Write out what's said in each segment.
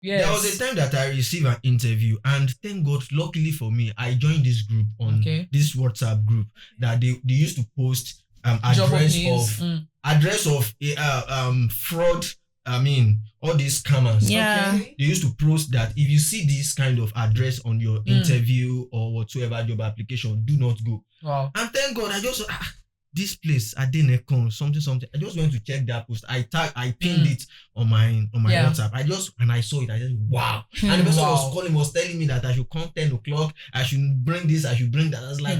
Yes. There was a time that I received an interview, and thank God, luckily for me, I joined this group on this WhatsApp group that they used to post address of fraud. I mean, all these scammers. Yeah. They used to post that if you see this kind of address on your interview or whatsoever job application, do not go. Wow. And thank God, I just this place Adenekon something. I just went to check that post. I pinned it on my WhatsApp. I saw it. I said, wow. And the person was calling, was telling me that I should come 10 o'clock. I should bring this. I should bring that. I was like,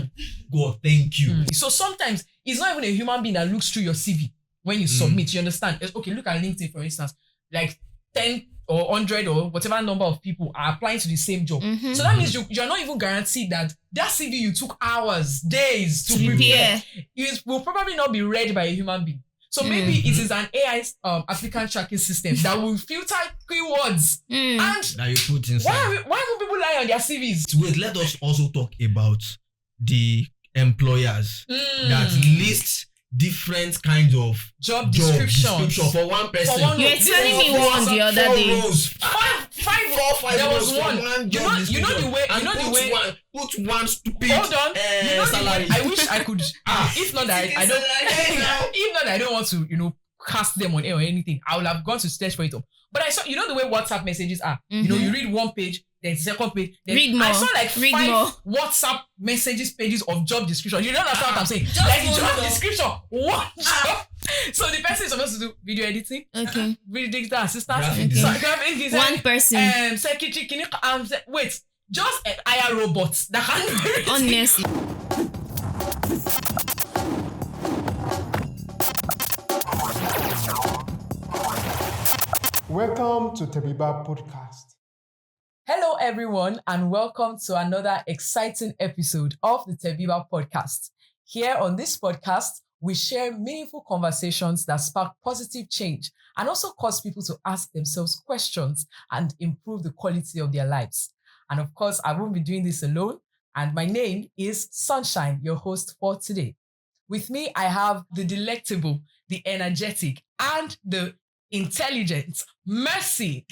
God, thank you. So sometimes it's not even a human being that looks through your CV when you submit. You understand? It's okay. Look at LinkedIn, for instance. Like 10 or 100 or whatever number of people are applying to the same job. So that means you're not even guaranteed that CV you took hours, days to prepare. It will probably not be read by a human being. So maybe it is an AI applicant tracking system that will filter keywords and that you put inside. Why would people lie on their CVs? Wait, let us also talk about the employers that list different kinds of job description for one person. You were telling me one the other day. Five. There was one. You know the way. Put one stupid. Hold on. Salary. I wish I could. If not that I don't. If not that I don't want to cast them on air or anything. I would have gone to search for it up. But I saw the way WhatsApp messages are. You read one page. Then second page. Then read more. I saw like 5 WhatsApp pages of job description. You don't understand what I'm saying? Like job description. What job? So the person is supposed to do video editing. Okay. Video digital assistant. Graphic design. One person. Secretary. Wait. Just hire robots that can. Honestly. Welcome to Tebeba Podcast. Hello, everyone, and welcome to another exciting episode of the Tebeba Podcast. Here on this podcast, we share meaningful conversations that spark positive change and also cause people to ask themselves questions and improve the quality of their lives. And of course, I won't be doing this alone. And my name is Sunshine, your host for today. With me, I have the delectable, the energetic, and the intelligent Mercy.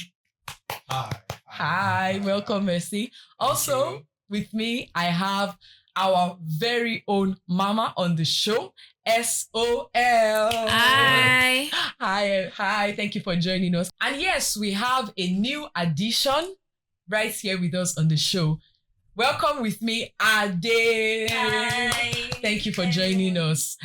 Hi, welcome, Mercy. Also, with me, I have our very own mama on the show, SOL. Hi. Hi. Thank you for joining us. And yes, we have a new addition right here with us on the show. Welcome with me, Ade. Hi. Thank you for joining us.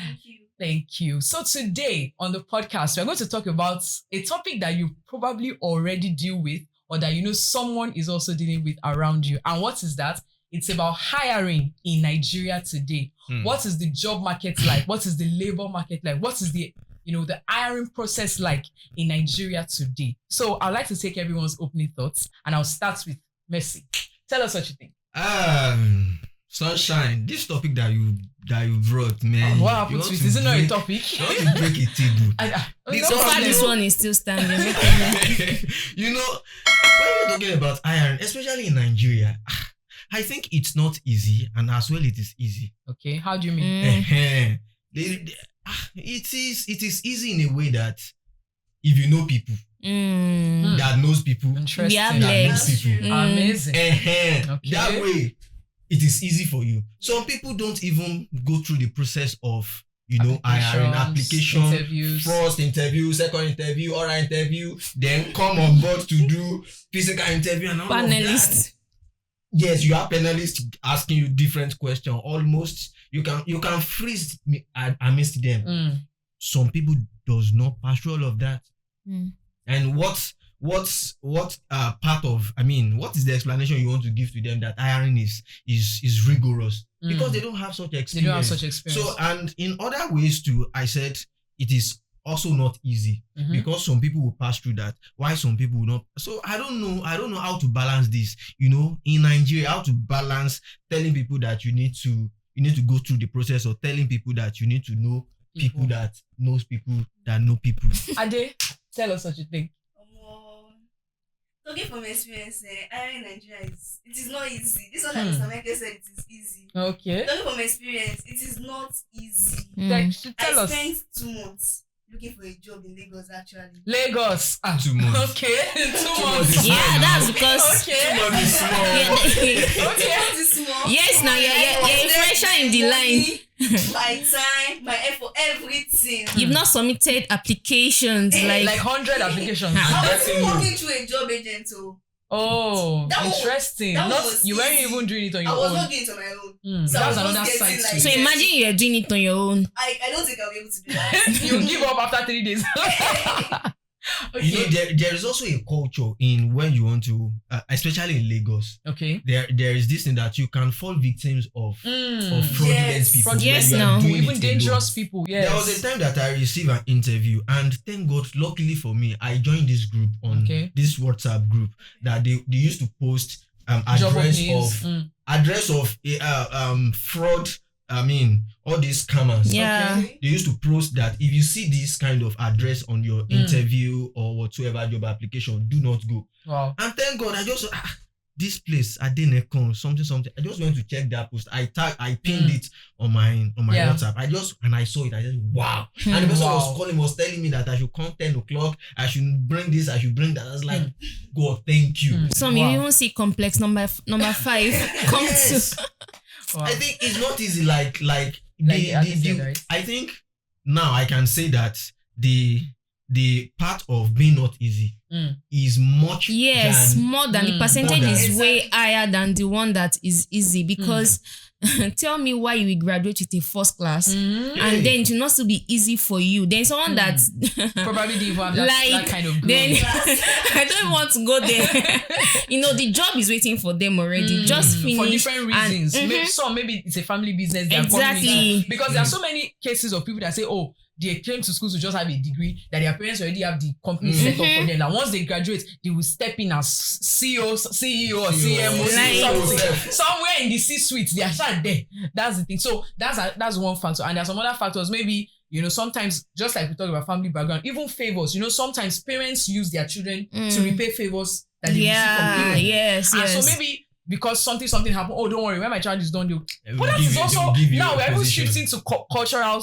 Thank you. So today on the podcast, we're going to talk about a topic that you probably already deal with or that someone is also dealing with around you. And what is that? It's about hiring in Nigeria today. What is the job market like? What is the labor market like? What is the hiring process like in Nigeria today? So I'd like to take everyone's opening thoughts and I'll start with Mercy. Tell us what you think. Sunshine, this topic that you brought, man. What happened to it? Is it not a topic? You want to break a table. So far, this one is still standing. When we're talking about hiring, especially in Nigeria, I think it's not easy, and as well it is easy. Okay, how do you mean? It is easy in a way that if you know people, that knows people, interesting. Yeah, that knows people, amazing. Okay. That way, it is easy for you. Some people don't even go through the process of hiring, application, interviews. First interview, second interview, oral interview, then come on board to do physical interview and all Panelist. of that. Yes, you have panelists asking you different questions. Almost you can freeze amidst them. Some people does not pass through all of that. And what is the explanation you want to give to them that hiring is rigorous? Because they don't have such experience. So, and in other ways too, I said it is also not easy because some people will pass through that. Why some people will not? So I don't know how to balance this. In Nigeria, how to balance telling people that you need to go through the process or telling people that you need to know people that knows people that know people. Ade, tell us what you think. Talking from experience, hiring in Nigeria is not easy. This one that Mr. Michael said, it is easy. Okay. Talking from experience, it is not easy. Tell us. I spent 2 months looking for a job in Lagos actually. Lagos. 2 months. Okay. 2 months months. is Yeah, that's because. Okay. 2 months is small. Yeah, Okay. This small. yes, now you're fresher in the line. My time, my effort, everything. You've not submitted applications Like 100 applications. I was Getting even working through a job agent, so Oh, That was- interesting. that Not was you weren't easy. even doing it on your I was own. not doing it on my own. So I That's was another just side getting, to it. So imagine you're doing it on your own. I don't think I'll be able to do that. You give up after 3 days. Okay. You know, there is also a culture in when you want to, especially in Lagos. Okay. There is this thing that you can fall victims of fraudulent Yes. people. when Yes, you are now. doing Even it dangerous alone. people. Yes. There was a time that I received an interview, and thank God, luckily for me, I joined this group on Okay. this WhatsApp group that they used to post Job address openings. of address of fraud. I mean, all these scammers. Yeah. Okay. They used to post that if you see this kind of address on your interview or whatsoever job application, do not go. Wow. And thank God, I just this place Adenekon something. I just went to check that post. I pinned it on my Yeah. WhatsApp. I saw it. I said, wow. And the person Wow. was calling, was telling me that I should come 10 o'clock. I should bring this. I should bring that. I was like, God, thank you. Some Wow. you even see complex number 5 come Yes. to. Wow. I think it's not easy. Like the artist said, right? I think now I can say that the part of being not easy is much Yes, than more than the percentage more is than- way higher than the one that is easy because tell me why you will graduate with a first class and then it will not still be easy for you. Then someone that Probably didn't even have that kind of then growth. I don't want to go there. The job is waiting for them already. Just finish for different reasons. and- Maybe it's a family business. They are Exactly. coming into- because there are so many cases of people that say, oh, they came to school to just have a degree, that their parents already have the company set up for them. That once they graduate, they will step in as CEO or CMO, Like- somewhere in the C-suite. They are just there. That's the thing. So that's one factor. And there's some other factors. Maybe sometimes, just like we talk about family background, even favors. Sometimes parents use their children to repay favors that they receive from parents. yes. And so maybe because something happened, oh, don't worry, when my child is done, but that give is you- also they will give you now a we're even position. shifting to cultural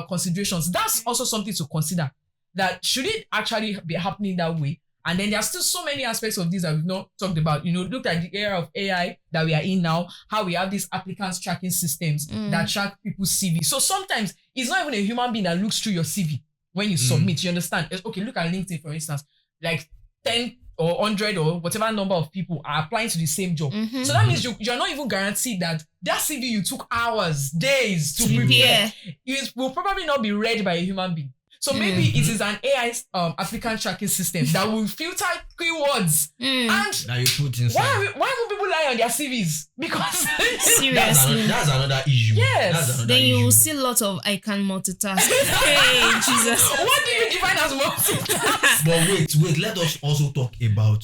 considerations. That's also something to consider. That should it actually be happening that way? And then there are still so many aspects of this that we've not talked about. Look at the era of AI that we are in now, how we have these applicants tracking systems that track people's CV. So sometimes it's not even a human being that looks through your CV when you submit. You understand? Okay, look at LinkedIn, for instance. Like 10 or 100 or whatever number of people are applying to the same job. So that means you're not even guaranteed that CV you took hours, days to prepare. It will probably not be read by a human being. So maybe it is an AI applicant tracking system that will filter keywords. And that you put inside. why would people lie on their CVs? Because Seriously. That's another issue. Yes. That's another Then you issue. will see a lot of I can multitask. Hey, Jesus. what do you define as multitask? But wait. Let us also talk about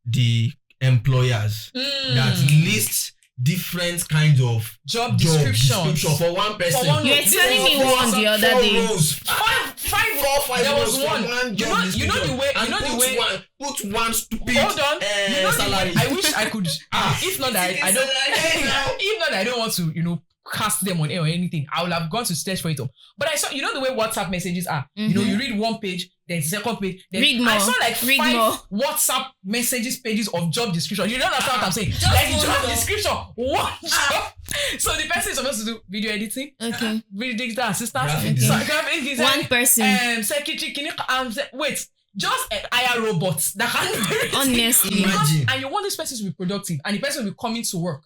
the employers that list different kinds of Job description for one person. For one- You were telling me one the other day. Five. There was one. You know the way. Put one stupid Hold on. You know the salary. way. I wish I could. If not that I don't. If not, I don't want to. Cast them on air or anything. I would have gone to search for it. But I saw. You know the way WhatsApp messages are. You read one page, then second page. Then Read more. I saw like Read 5 more. WhatsApp pages of job description. You don't understand what I'm saying? Like one job job. description, one job. So the person is supposed to do video editing. Okay. Video digital assistant. Graphic Graphic design. design. One person. Secretary. Wait. Just hire robots that can do everything. Honestly. Imagine. And you want this person to be productive, and the person will be coming to work.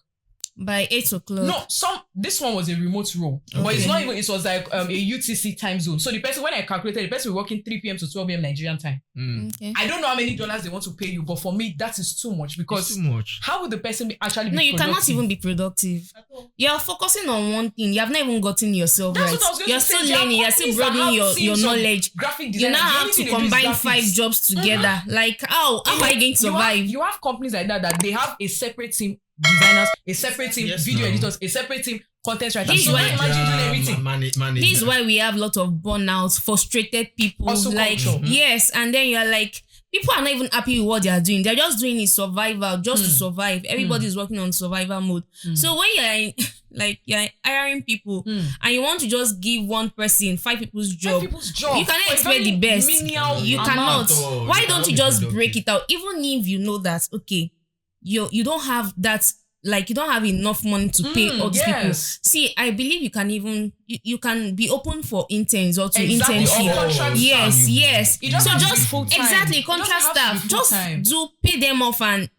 By 8 o'clock. No, this one was a remote role, but it's not even. It was like a UTC time zone. So the person, when I calculated, the person was working 3 p.m. to 12 p.m. Nigerian time. Okay. I don't know how many dollars they want to pay you, but for me, that is too much because It's too much. how would the person actually be No, you productive? cannot even be productive. You're focusing on one thing. You have not even gotten yourself That's right. what I was going You're to say. still There are learning. You're still companies that broadening have your teams of knowledge. Graphic You design. now have to combine 5 jobs together. Like, how am I going to survive? You have companies like that they have a separate team designers, a separate team Yes, video no. editors, a separate team content writers. This So is why- imagine doing everything. Manage This is that. why we have a lot of burnout, frustrated people. Also like, culture. yes, and then you're like, people are not even happy with what they are doing. They're just doing it survival, just to survive. Everybody is working on survival mode. So when you're in, like you're hiring people and you want to just give one person 5 people's job. You cannot expect the best. You cannot. Why don't you just break it out? Even if you know that, okay, you don't have that, like you don't have enough money to pay all these people. See, I believe you can even you can be open for interns or to internship. Yes. Just contract staff. Just do pay them off and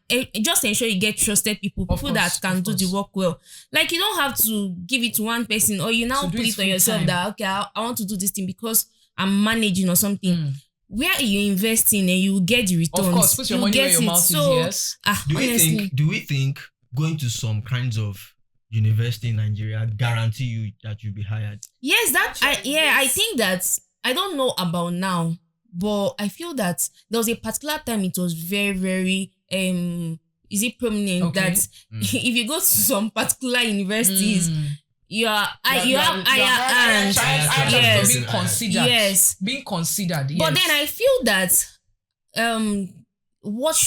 just ensure you get trusted people that can do the work well. Like you don't have to give it to one person or you now put it on yourself that okay, I want to do this thing because I'm managing or something. Where you invest in and you get the returns. Of course, put your money where your mouth is. Yes. Do we think going to some kinds of university in Nigeria guarantee you that you'll be hired? Yes, I think that, I don't know about now, but I feel that there was a particular time it was very, very prominent that if you go to some particular universities, you have higher chance being considered. Yes. Being considered. Yes. But then I feel that what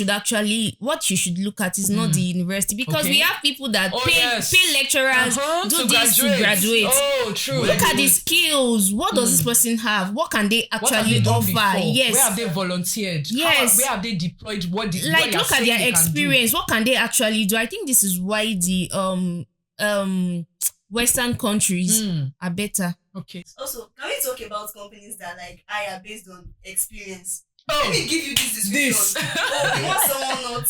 you should look at is not the university, because we have people that pay lecturers do this to graduate. Oh, true. Look at the skills. What does this person have? What can they actually offer? Yes. Where have they volunteered? Yes. Where have they deployed? Look at their experience. What can they actually do? I think this is why the Western countries are better. Okay. Also, can we talk about companies that like hire based on experience? Let me give you this description. You want someone not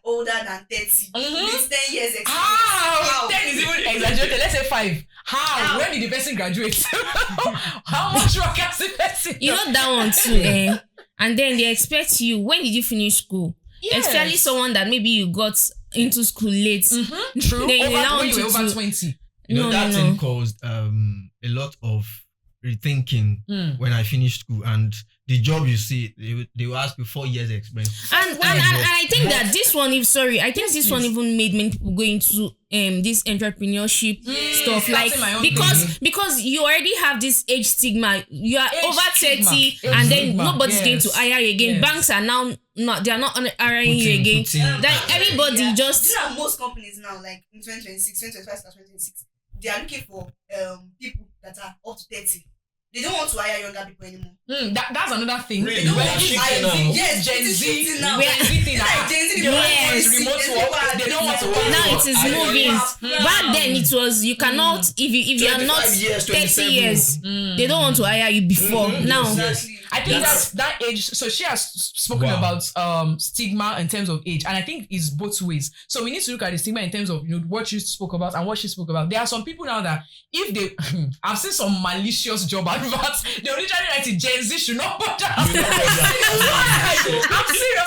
older than 30 with 10 years experience. How? 10 is even exaggerated. Let's say 5. How? When did the person graduate? How much work has the person? You know that one too, and then they expect you, when did you finish school? Yes. Especially someone that maybe you got into school late. True. When you were over 20. That thing caused a lot of rethinking when I finished school, and the job you see, they will ask you 4 years experience. And I think that this one, this one even made many people go into this entrepreneurship stuff, like because you already have this age stigma. You are over 30 and then nobody's going to hire you again. Yes. Banks are now they are not hiring you again. Like everybody just. You know, most companies now, like in 2026, 2025, 2026, they are looking for people that are up to 30. They don't want to hire younger people anymore. That's another thing. Really? They don't want to hire Gen Z now. Gen Z thing. Remote work. They don't want to work. Now it is moving. Back then it was, you cannot, if you are not 30 years, they don't want to hire you before. Now. Exactly. I think that's that age. So she has spoken about stigma in terms of age, and I think it's both ways. So we need to look at the stigma in terms of what you spoke about and what she spoke about. There are some people now that if they, I've seen some malicious job adverts. They literally write it, Gen Z should not bother. I'm serious,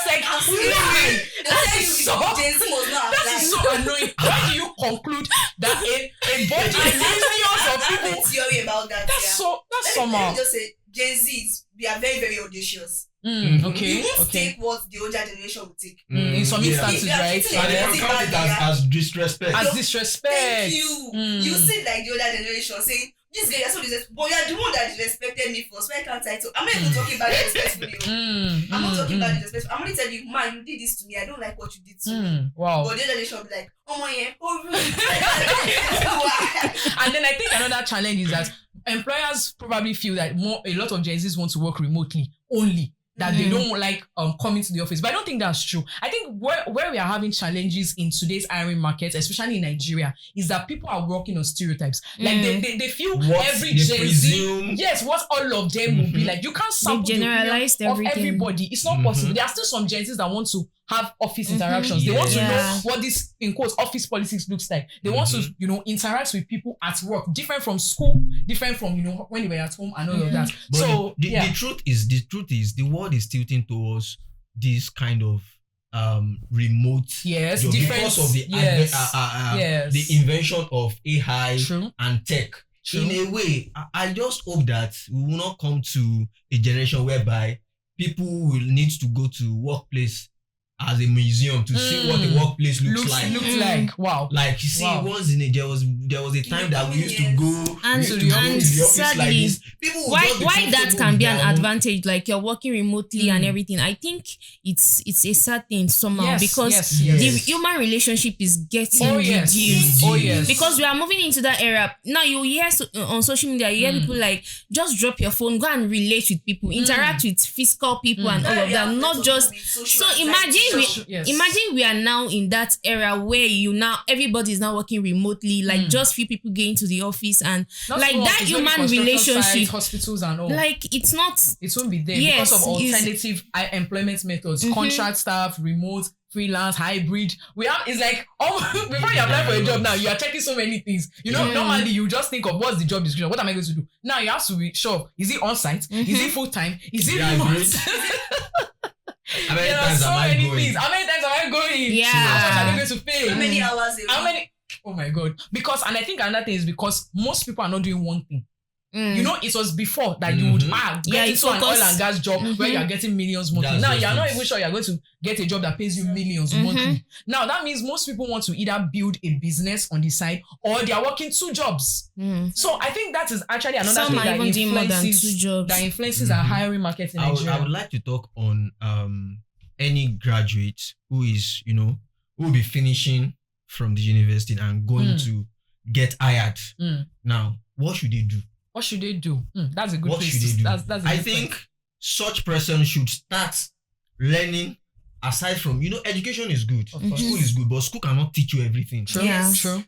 like that is so annoying. Why do you conclude that a bunch of millions of people? I have a theory about that. That's somehow. Let me just say, Gen Zs, we are very, very audacious. Okay. We won't take what the older generation will take. In some instances, right? And they can count it as disrespect. Thank you. You see, like the older generation saying, this guy, you're so disrespectful, but you're the one that disrespected me first. Why can't I talk? I'm not even talking about disrespectfully. I'm not talking about disrespectful. I'm only telling you, man, you did this to me. I don't like what you did to me. Wow. But the other generation will be like, oh my God. And then I think another challenge is that employers probably feel that a lot of Gen Zs want to work remotely only. That they don't like coming to the office. But I don't think that's true. I think where we are having challenges in today's hiring market, especially in Nigeria, is that people are working on stereotypes. Like they feel every Gen Z, what all of them will be like. You can't sample the opinion of everybody. It's not possible. There are still some Gen Zs that want to have office interactions. They want to know what this, in quotes, office politics looks like. They want to, interact with people at work, different from school, different from, when they were at home and all of that. But so the truth is the world is tilting towards this kind of remote job because of the the invention of AI and tech. In a way, I just hope that we will not come to a generation whereby people will need to go to workplace as a museum to see what the workplace looks like. Wow. Like you see, once in a there was a time that we used to go and to the office like sadly, this. People why that can be an advantage, like you're working remotely and everything. I think it's a sad thing somehow because the human relationship is getting reduced. Oh yes. Because we are moving into that era now. You hear on social media, you hear people like just drop your phone, go and relate with people, interact with physical people and all of that, not just. So imagine we are now in that era where everybody is now working remotely, like just few people going to the office and like that human relationship, sites, hospitals and all. like it won't be there because of alternative employment methods, contract staff, remote, freelance, hybrid. It's like before you apply for a job now, you are checking so many things. Normally you just think of what's the job description, what am I going to do? Now you have to be sure, is it on site? Is it full time? Is it remote? How many times am I going? Yeah. How much are they going to pay? How many hours? Oh my God. And I think another thing is because most people are not doing one thing. It was before that you would get into an oil and gas job where you are getting millions monthly. Now you're not even sure you're going to get a job that pays you millions monthly. Now that means most people want to either build a business on the side or they are working 2 jobs. So I think that is actually another thing that influences our hiring market in Nigeria. I would like to talk on any graduate who is, who will be finishing from the university and going to get hired. Now, what should they do? What should they do? That's a good What place. should they do? That's I think such person should start learning aside from, education is good. School is good, but school cannot teach you everything. True.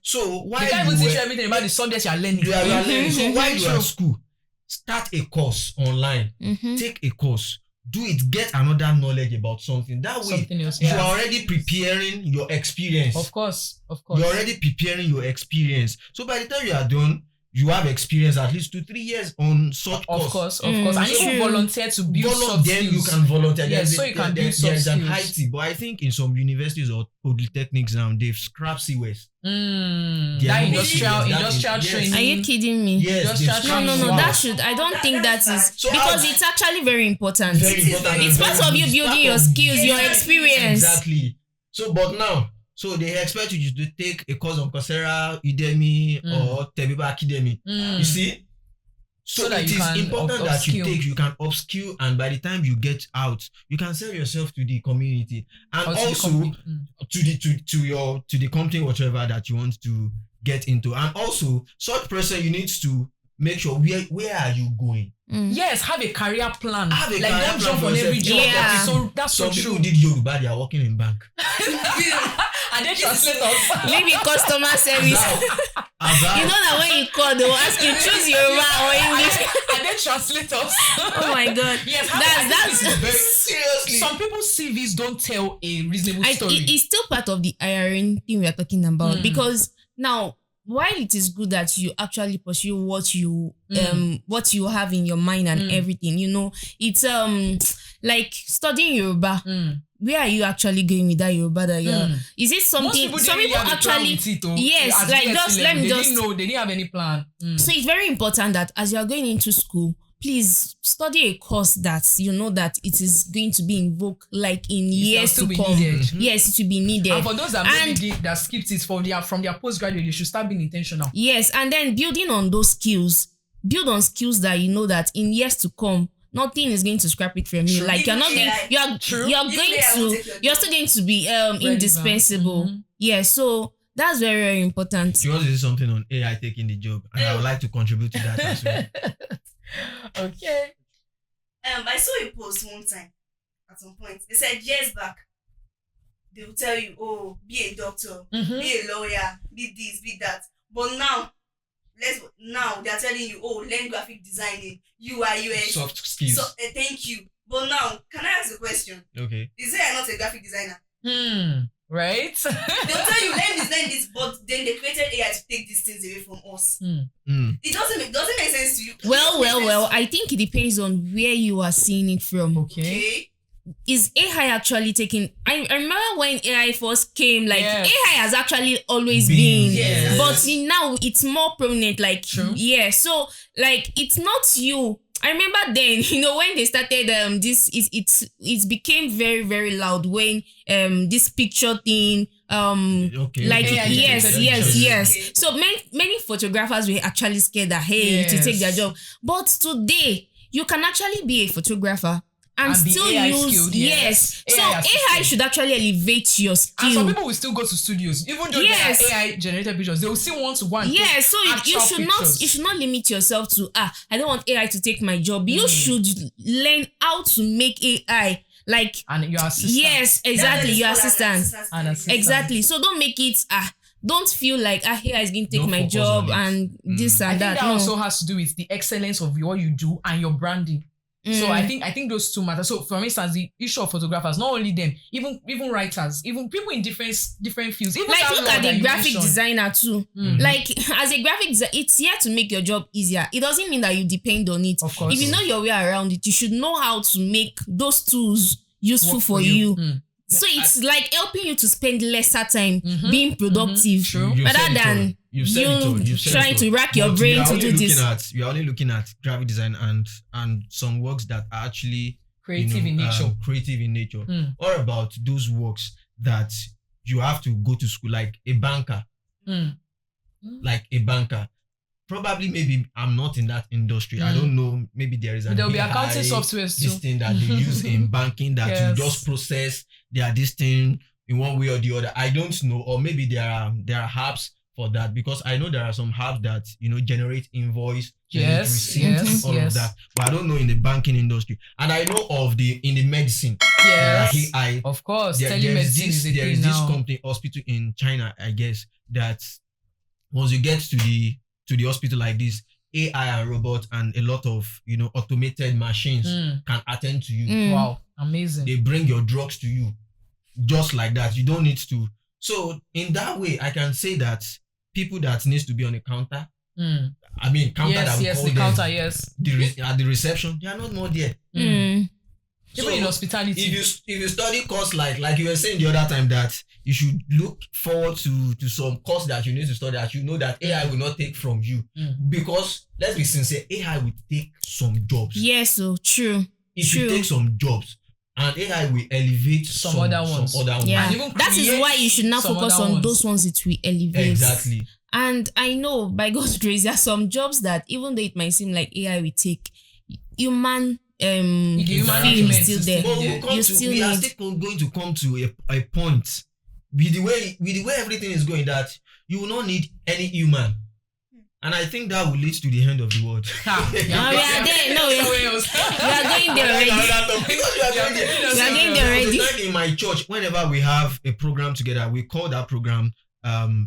So why they can't even teach you everything about the subjects you are learning. You are learning. So while you are at school, start a course online. Take a course. Do it. Get another knowledge about something. That way, you are already preparing your experience. Of course. You're already preparing your experience. So by the time you are done, you have experience at least 2-3 years on such course. Of course. And you volunteer to build all of them skills. You can volunteer. Yes, so you can build soft There's an skills. IT, but I think in some universities or polytechnics now, they've scrapped CWES. That industrial training. Are you kidding me? Yes. No. I don't think that is because it's actually very important. It's part of you building your skills, your experience. Exactly. So, but now. So they expect you to take a course on Coursera, Udemy, or Tebeba Academy. You see? So it is important that you can upskill, and by the time you get out, you can sell yourself to the community and also to the company, whatever that you want to get into. And also, such person, you need to make sure where are you going. Yes, have a career plan. Don't jump on every job. Yeah. So that's some so true. people did Yoruba, they are working in bank. And they translate us. Maybe customer service. You know that when you call, they will ask you choose Yoruba or English. And they translate us. Oh my God. Yes, that's very seriously. Some people's CVs don't tell a reasonable story. It's still part of the hiring thing we are talking about because now, while it is good that you actually pursue what you have in your mind and everything, it's like studying Yoruba. Where are you actually going with that Yoruba that you're? Is it something some people actually yes, like just let me just know they didn't have any plan. So it's very important that as you are going into school, please study a course that you know that it is going to be in vogue like in years to come. Yes, it will be needed. And for those that skipped it from their postgraduate, they should start being intentional. Yes, and then building on those skills, build on skills that you know that in years to come, nothing is going to scrap it from you. True. Like you're still going to be indispensable. Yeah, so that's very, very important. You want to do something on AI taking the job, and I would like to contribute to that as well. Okay. I saw a post one time at some point. They said years back, they will tell you, oh, be a doctor, be a lawyer, be this, be that. But now they are telling you, oh, learn graphic designing, UI, UX, soft skills. So thank you. But now, can I ask a question? Okay. Is there not a graphic designer? Right? They'll tell you learn this, but then they created AI to take these things away from us. It doesn't make sense to you. Well. I think it depends on where you are seeing it from. Okay. Is AI actually taking? I remember when AI first came, like AI has actually always been, but now it's more prominent. Like True. So like it's not you. I remember then, when they started this, it became very, very loud when this picture thing yes. So many photographers were actually scared that to take their job. But today you can actually be a photographer and still use skilled, yes. So AI should actually elevate your skill. And some people will still go to studios, even though they are AI generated pictures. They will still want to go and take so you should not limit yourself to I don't want AI to take my job. You should learn how to make AI and your assistant. Yes, exactly, your assistant. Exactly. So don't make it don't feel like AI is going to take my job and this and that. I think that also has to do with the excellence of what you do and your branding. So I think those two matter. So for instance, the issue of photographers, not only them, even writers, even people in different fields. Even look at the graphic designer too. As a graphic designer, it's here to make your job easier. It doesn't mean that you depend on it. Of course. If you know your way around it, you should know how to make those tools useful for you. So it's like helping you to spend lesser time being productive rather than you trying to rack your brain to do this. We are only looking at graphic design and some works that are actually creative in nature. Or about those works that you have to go to school, like a banker. Probably, maybe I'm not in that industry. I don't know. Maybe there is there'll be accounting software too. This thing that they use in banking that you just process. This thing in one way or the other. I don't know. Or maybe there are apps for that, because I know there are some apps that generate invoice, generate receipts, all of that. But I don't know in the banking industry. And I know of in the medicine. Yes. Of course. Telemedicine there is this company, hospital in China, I guess, that once you get to the hospital like this, AI and robots and a lot of automated machines can attend to you. Wow, amazing. They bring your drugs to you just like that. You don't need to. So in that way, I can say that people that needs to be on a counter, counter that we call the them, counter, yes, at the reception, they are not more there. Even in hospitality. If you study course like you were saying the other time, that you should look forward to some course that you need to study, that you know that AI will not take from you. Because let's be sincere, AI will take some jobs. Yes, so true. It will take some jobs. And AI will elevate some other ones. Yeah. That is why you should not focus on those ones it will elevate. Exactly. And I know, by God's grace, there are some jobs that, even though it might seem like AI will take, human feel is still there. But we are still going to come to a point with the way everything is going, that you will not need any human. And I think that will lead to the end of the world. We are there. No, we are going there already. We are going there already. In my church, whenever we have a program together, we call that program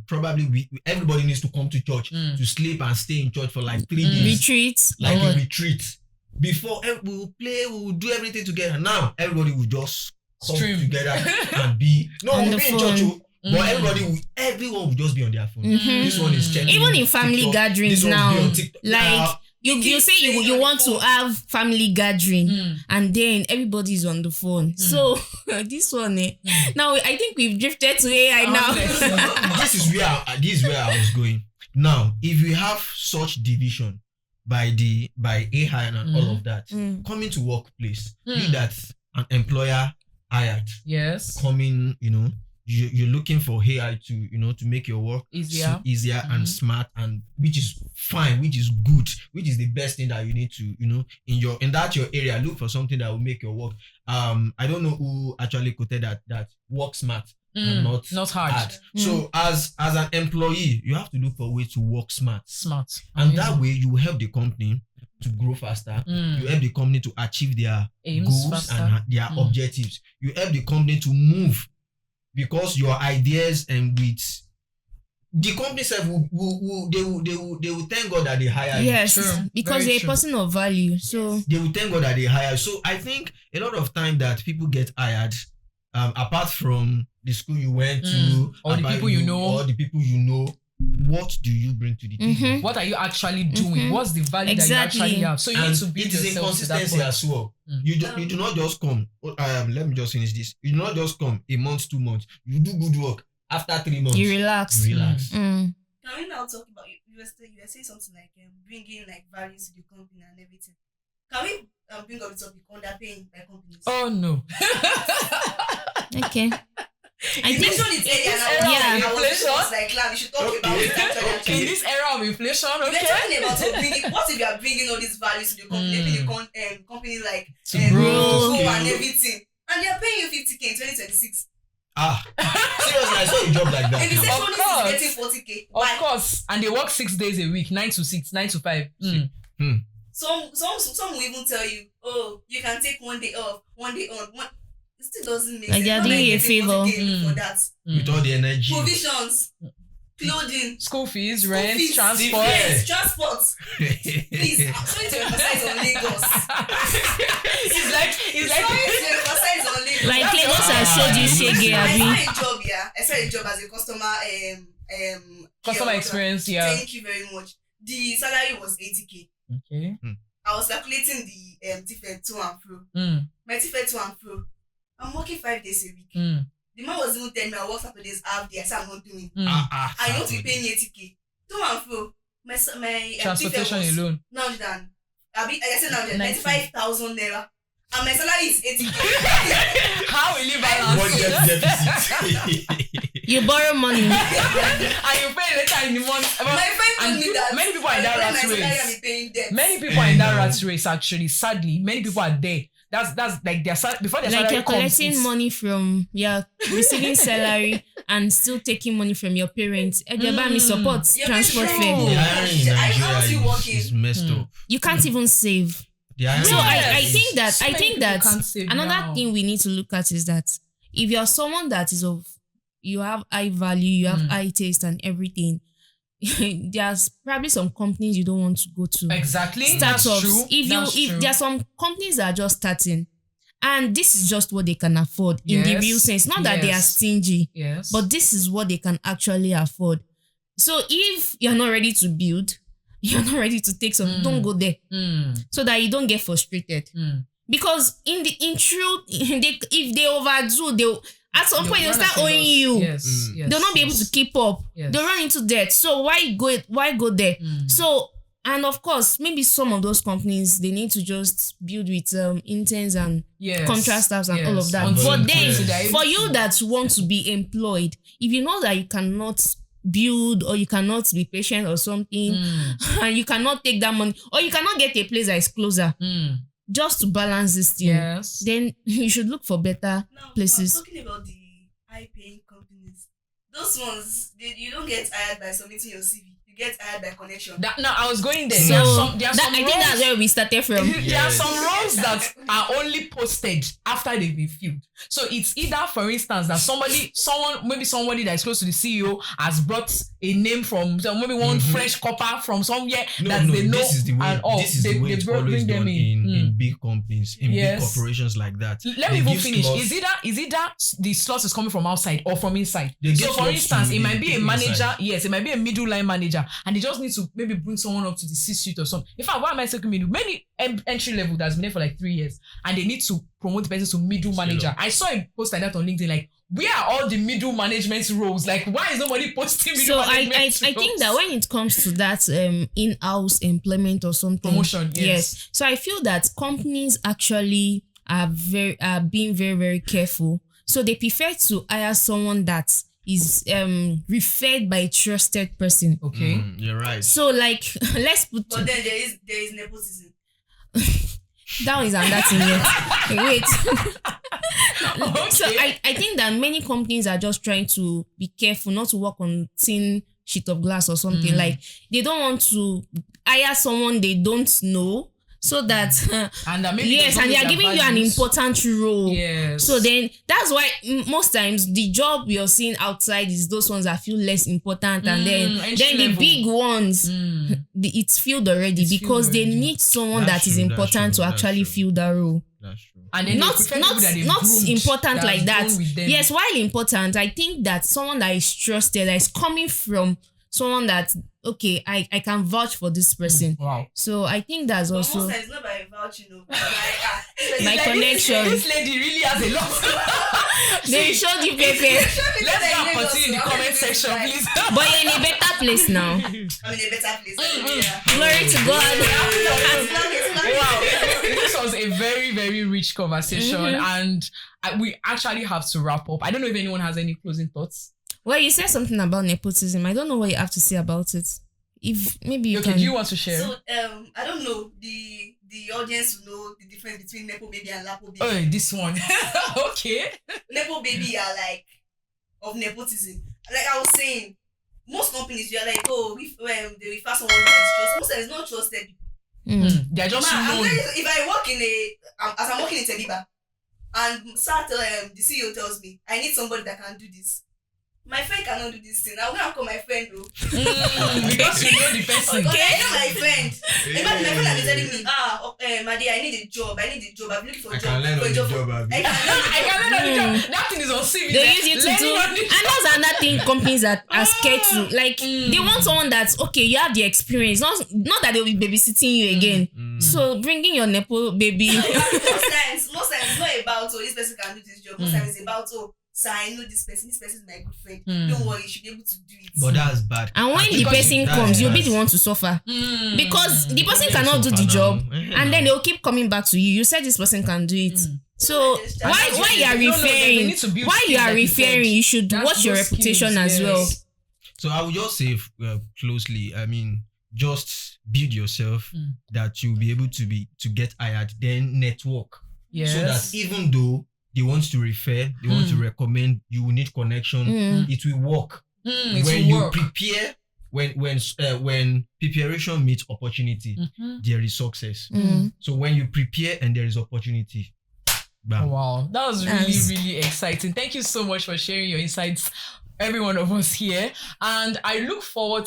probably everybody needs to come to church to sleep and stay in church for like 3 days. Retreats. Like a retreat. Before we will play, we will do everything together. Now everybody will just come together and be we'll be in church. But everyone will just be on their phone. This one is checking. Even in family TikTok, gatherings now, like you say you want to have family gathering, and then everybody's on the phone. So this one, now I think we've drifted to AI now. This is where I was going. Now, if we have such division by AI and all of that, coming to workplace, you that an employer hired, coming, you're looking for AI to make your work easier and smart, and which is fine, which is good, which is the best thing that you need to, in your area, look for something that will make your work. I don't know who actually quoted that work smart and not hard. So as an employee, you have to look for a way to work smart. And that way you will help the company to grow faster. You help the company to achieve their goals faster, and their objectives. You help the company to move, because your ideas and with the company self they will thank God that they hire you. Yes, because they're a person of value. So they will thank God that they hire. So I think a lot of time that people get hired, apart from the school you went to, or the people you know, what do you bring to the table? What are you actually doing? What's the value that you actually have? So you need to build yourself. It is inconsistency as well. You do not just come. Let me just finish this. You do not just come a month, 2 months. You do good work. After 3 months, you relax. Can we now talk about you were saying something like bringing like values to the company and everything? Can we bring up the topic underpaying by companies? Oh no. Okay. I think inflation. Like, we should talk about it actually. In this era of inflation, We're talking about what if you are bringing all these values to the company, making company like grow and everything, and they are paying you 50K in 2026. Seriously, I saw a job like that. And the receptionist is getting 40K. Of course, and they work 6 days a week, 9 to 6, 9 to 5. Some will even tell you, oh, you can take 1 day off, 1 day on. It still doesn't make sense. They're doing a favor for that. With all the energy. Provisions, clothing, school fees, rent, transport. Yes, transport. Please, I'm sorry to emphasize on Lagos. It's like sorry to emphasize on Lagos. Like Lagos has showed you shege, I saw a job as a customer experience, Thank you very much. The salary was 80K. Okay. I was calculating the ticket to and fro. My ticket to and fro. I'm working 5 days a week. The man was even telling me I work Saturdays half day. I said I'm not doing. I want to be paying 80K. To and fro. My transportation alone. Now than I said now 95,000 naira. And my salary is 80K. How will you balance? You borrow money. And you pay later in the month. My friend told me that. Many people are in that rat race. Many people are in that rat race actually. Sadly, many people are there. That's like their before their salary like you're collecting money from receiving salary and still taking money from your parents. Buy me support transport fare. How you working? It's messed up. You can't even save. So I think that another thing we need to look at is that if you're someone that is you have high value, you have high taste and everything, there's probably some companies you don't want to go to. Exactly. Startups. That's true. If there are some companies that are just starting, and this is just what they can afford in the real sense. Not that they are stingy, but this is what they can actually afford. So if you're not ready to build, you're not ready to take some, don't go there. So that you don't get frustrated. Because in truth, if they overdo, at some point they'll start owing you. They'll not be able to keep up. They'll run into debt. So why go there? So, and of course, maybe some of those companies, they need to just build with interns and contract staffs and all of that. But then, for you that want to be employed, if you know that you cannot build or you cannot be patient or something, and you cannot take that money, or you cannot get a place that is closer, just to balance this thing, then you should look for better places. I'm talking about the high-paying companies. Those ones, you don't get hired by submitting your CV. You get hired by connection. I was going there. So there are some I think that's where we started from. There are some roles that are only posted after they've been filled. So it's either, for instance, that somebody that is close to the CEO has brought a name from maybe one French copper from somewhere they know. This is the way it's always done in big companies, in big corporations like that. Let me even finish. Is either the slot is coming from outside or from inside. So for instance, it might be a manager. Yes, it might be a middle line manager, and they just need to maybe bring someone up to the C-suite or something. In fact, why am I saying middle? Many entry level that's been there for like 3 years, and they need to promote the person to middle manager. I saw a post like that on LinkedIn, like, where are all the middle management roles? Like, why is nobody posting middle management roles? I think that when it comes to that in-house employment or something, promotion, yes. So I feel that companies actually are being very, very careful. So they prefer to hire someone that is referred by a trusted person. Okay, you're right. So like, let's put. But then there is nepotism. That is another thing yet. Wait. Okay. So I think that many companies are just trying to be careful not to work on thin sheet of glass or something. Like, they don't want to hire someone they don't know, so that and and they are giving you an important role. So then that's why most times the job you're seeing outside is those ones that feel less important, and then the big ones it's filled already because they need someone that is important to actually fill that role. That's true. And then not important like that. Yes, while important, I think that someone that is trusted, that is coming from someone that okay, I can vouch for this person. Wow. So I think that's also most times not by vouching, my connection. This lady really has a lot. They showed you Pepe. Let's go and continue in the comment section, please. But you're in a better place now. I'm in a better place. Glory to God. Wow, this was a very, very rich conversation, and we actually have to wrap up. I don't know if anyone has any closing thoughts. Well, you said something about nepotism. I don't know what you have to say about it. If maybe you can. Do you want to share? So I don't know the audience will know the difference between Nepo baby and Lapo baby. Oh, this one. Okay. Nepo baby are like of nepotism. Like I was saying, most companies you are like, oh, if they refer someone that is trust, most of it's not trusted people. They're just known. If I work in as I'm working in Tebeba, and the CEO tells me I need somebody that can do this. My friend cannot do this thing. I'm gonna call my friend though. Because you know the person. Okay, I know my friend. In fact, my friend has been telling me, Madi, I need a job. I'm looking for a job. I can learn on the job. I can learn on the job. That thing is on CV. They use you to do. And that's another thing companies that are scared to. Like, they want someone that's, okay, you have the experience. Not that they'll be babysitting you again. So, bringing your Nepo baby. most times, it's not about, this person can do this job. Most times it's about, so I know this person is my good friend. Don't worry, you should be able to do it. But that's bad. And when the person comes, you'll be the one to suffer. Because the person cannot do the job. And then they'll keep coming back to you. You said this person can do it. So why you are referring, you should watch your reputation as well. So I would just say closely, I mean, just build yourself that you'll be able to get hired, then network. Yes. So that even though they want to refer, they want to recommend, you will need connection, it will work. When you prepare, when preparation meets opportunity, there is success. So when you prepare and there is opportunity, bam. Wow, that was really, really exciting. Thank you so much for sharing your insights, every one of us here. And we look forward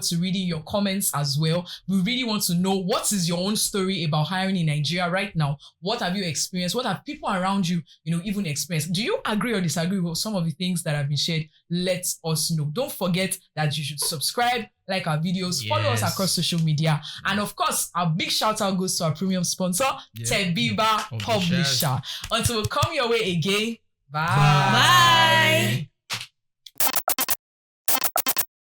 to reading your comments as well. We really want to know, what is your own story about hiring in Nigeria right now? What have you experienced? What have people around you, even experienced? Do you agree or disagree with some of the things that have been shared? Let us know. Don't forget that you should subscribe, like our videos, follow us across social media. And of course, our big shout out goes to our premium sponsor, Tebeba Publisher. Until we come your way again, bye. Bye.